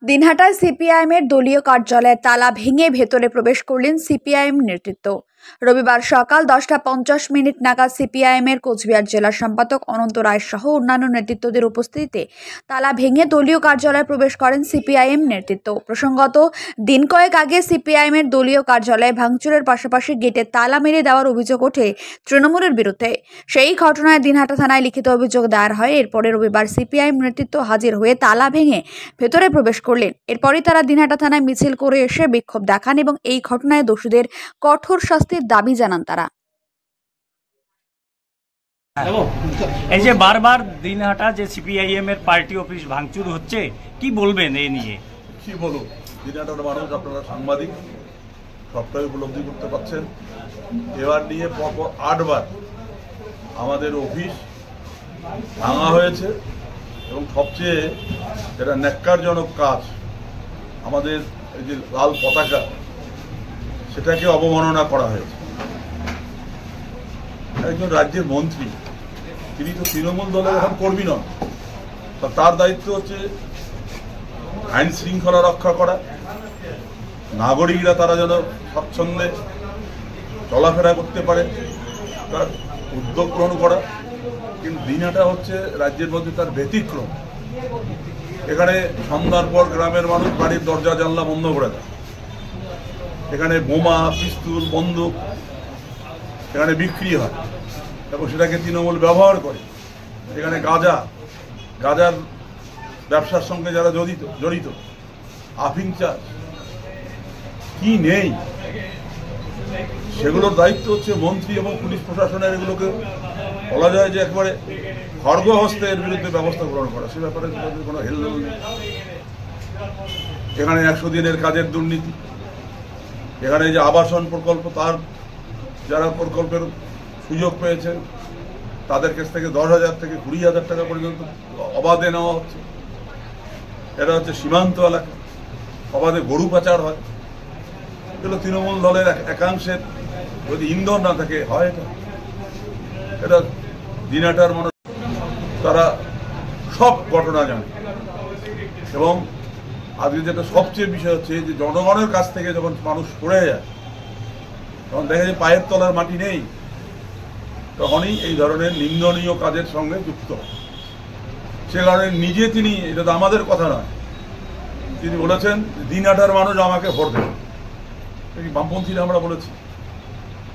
দিনহাটায় সিপিআইএমের দলীয় কার্যালয়ের তালা ভেঙে ভেতরে প্রবেশ করলেন সিপিআইএম নেতৃত্ব। রবিবার সকাল 10:50 নাগাদ সিপিআইএমের কোচবিহার জেলা সম্পাদক অনন্ত রায় সহ অন্যান্য নেতৃত্বদের উপস্থিতিতে তালা ভেঙে দলীয় কার্যালয়ে প্রবেশ করেন সিপিআইএম নেতৃত্ব। প্রসঙ্গত, দিন কয়েক আগে সিপিআইএমের দলীয় কার্যালয়ে ভাঙচুরের পাশাপাশি গেটে তালা মেরে দেওয়ার অভিযোগ ওঠে তৃণমূলের বিরুদ্ধে। সেই ঘটনায় দিনহাটা থানায় লিখিত অভিযোগ দায়ের হয়। এরপরে রবিবার সিপিআইএম নেতৃত্ব হাজির হয়ে তালা ভেঙে ভেতরে প্রবেশ করলেন। এরপরই তারা দিনহাটা থানায় মিছিল করে এসে বিক্ষোভ দেখান এবং এই ঘটনায় দোষীদের কঠোর শাস্তির দাবি জানান তারা। এই যে বারবার দিনহাটা যে সিপিআইএম এর পার্টি অফিস ভাঙচুর হচ্ছে, কি বলবেন এই নিয়ে? কি বলবো, দিনহাটার মানুষ, আপনারা সাংবাদিক, সবটাই উপলব্ধি করতে পারছেন। এবার নিয়ে পরপর 8 বার আমাদের অফিস ভাঙা হয়েছে এবং সবচেয়ে যেটা ন্যাক্কারজনক কাজ, আমাদের এই যে লাল পতাকা সেটাকে অবমাননা করা হয়েছে। একজন রাজ্যের মন্ত্রী, তিনি তো তৃণমূল দলের এখন কর্মী নন, তার দায়িত্ব হচ্ছে আইন শৃঙ্খলা রক্ষা করা, নাগরিকরা তারা যেন স্বচ্ছন্দে চলাফেরা করতে পারে তার উদ্যোগ গ্রহণ করা। কিন্তু দিনহাটা হচ্ছে রাজ্যের মধ্যে তার ব্যতিক্রম। এখানে সন্ধ্যার পর গ্রামের মানুষ বাড়ির দরজা জানলা বন্ধ করে দেয়। এখানে বোমা, পিস্তল, বন্দুক এখানে বিক্রি হয় এবং সেটাকে তৃণমূল ব্যবহার করে। এখানে গাঁজার ব্যবসার সঙ্গে যারা জড়িত, আফিং চাষ, কি নেই, সেগুলোর দায়িত্ব হচ্ছে মন্ত্রী এবং পুলিশ প্রশাসনের। এগুলোকে বলা যায় যে একবারে খড়গ হস্তে এর বিরুদ্ধে ব্যবস্থা গ্রহণ করা, সে ব্যাপারে কোনো হেলদোল নেই। এখানে 100 দিনের কাজের দুর্নীতি, এখানে যে আবাসন প্রকল্প, তার যারা প্রকল্পের সুযোগ পেয়েছেন তাদের কাছ থেকে 10,000 থেকে 20,000 টাকা পর্যন্ত অবাধে নেওয়া হচ্ছে। এটা হচ্ছে সীমান্ত এলাকা, অবাধে গরু পাচার হয়। এগুলো তৃণমূল দলের একাংশের যদি ইন্ধন না থাকে হয় এটা দিনহাটার মানুষ তারা সব ঘটনা জানে। এবং আজকে যেটা সবচেয়ে বিষয় হচ্ছে যে জনগণের কাছ থেকে যখন মানুষ সরে যায়, তখন দেখা যায় পায়ের তলার মাটি নেই, তখনই এই ধরনের নিন্দনীয় কাজের সঙ্গে যুক্ত। সে কারণে নিজে তিনি, এটা তো আমাদের কথা নয়, তিনি বলেছেন দিনহাটার মানুষ আমাকে ভোট দেবে, বামপন্থীরা আমরা বলেছি।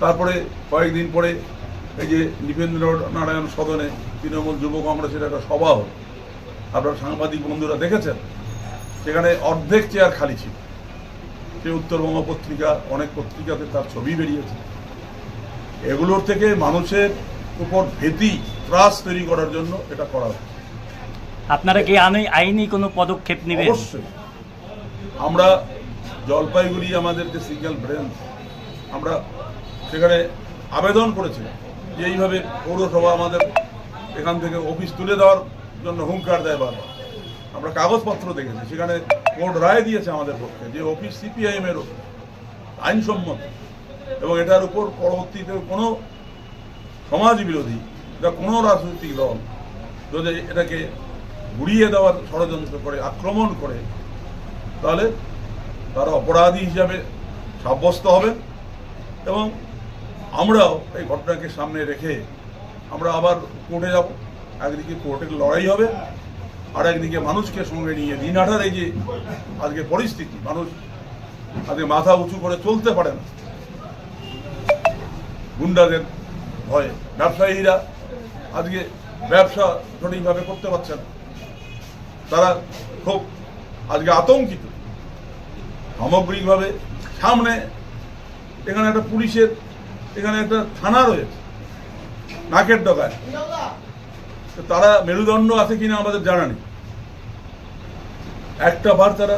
তারপরে কয়েকদিন পরে এই যে নৃপেন্দ্র নারায়ণ সদনে তৃণমূল যুব কংগ্রেসের একটা সভা হল, আপনারা সাংবাদিক বন্ধুরা দেখেছেন, সেখানে অর্ধেক চেয়ার খালি ছিল। সে উত্তরবঙ্গ পত্রিকা, অনেক পত্রিকাতে তার ছবি বেরিয়েছে। এগুলোর থেকে মানুষের উপর ভীতি, ত্রাস তৈরি করার জন্য এটা করা হচ্ছে। আপনারা কি আইনি কোনো পদক্ষেপ নেবেন? অবশ্যই। আমরা জলপাইগুড়ি, আমাদের যে সিঙ্গেল ব্রাঞ্চ, আমরা সেখানে আবেদন করেছিলাম যে এইভাবে পৌরসভা আমাদের এখান থেকে অফিস তুলে দেওয়ার জন্য হুঙ্কার দেয় বারবার। আমরা কাগজপত্র দেখেছি, সেখানে কোর্ট রায় দিয়েছে আমাদের পক্ষে যে অফিস সিপিআইএম এর আইনসম্মত, এবং এটার উপর পরবর্তীতে কোনো সমাজ বিরোধী বা কোনো রাজনৈতিক দল যদি এটাকে গুড়িয়ে দেওয়ার ষড়যন্ত্র করে, আক্রমণ করে, তাহলে তারা অপরাধী হিসাবে সাব্যস্ত হবেন। এবং আমরাও এই ঘটনাকে সামনে রেখে আমরা আবার কোর্টে যাব। একদিকে কোর্টের লড়াই হবে, আর একদিকে মানুষকে সঙ্গে নিয়ে দিনহাটার এই যে আজকে পরিস্থিতি, মানুষ আজকে মাথা উঁচু করে চলতে পারে না গুন্ডাদের ভয়ে। ব্যবসায়ীরা আজকে ব্যবসা সঠিকভাবে করতে পারছে না, তারা খুব আজকে আতঙ্কিত। সামগ্রিকভাবে সামনে এখানে একটা পুলিশের, এখানে একটা থানা রয়েছে, নাকের ডগায়। তারা মেরুদণ্ড আছে কিনা আমাদের জানা নেই। একটা বার তারা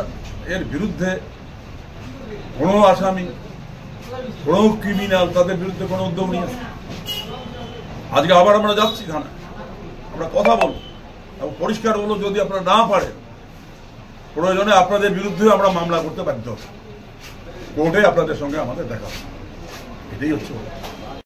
এর বিরুদ্ধে কোনো আসামি, কোনো ক্রিমিনাল, তাদের বিরুদ্ধে কোনো উদ্যোগ নিয়েছে। আজকে আবার আমরা যাচ্ছি থানায়, আমরা কথা বলবো এবং পরিষ্কার বলবো, যদি আপনারা না পারেন, প্রয়োজনে আপনাদের বিরুদ্ধে আমরা মামলা করতে বাধ্য, কোর্টে আপনাদের সঙ্গে আমাদের দেখা, এটাই হচ্ছে।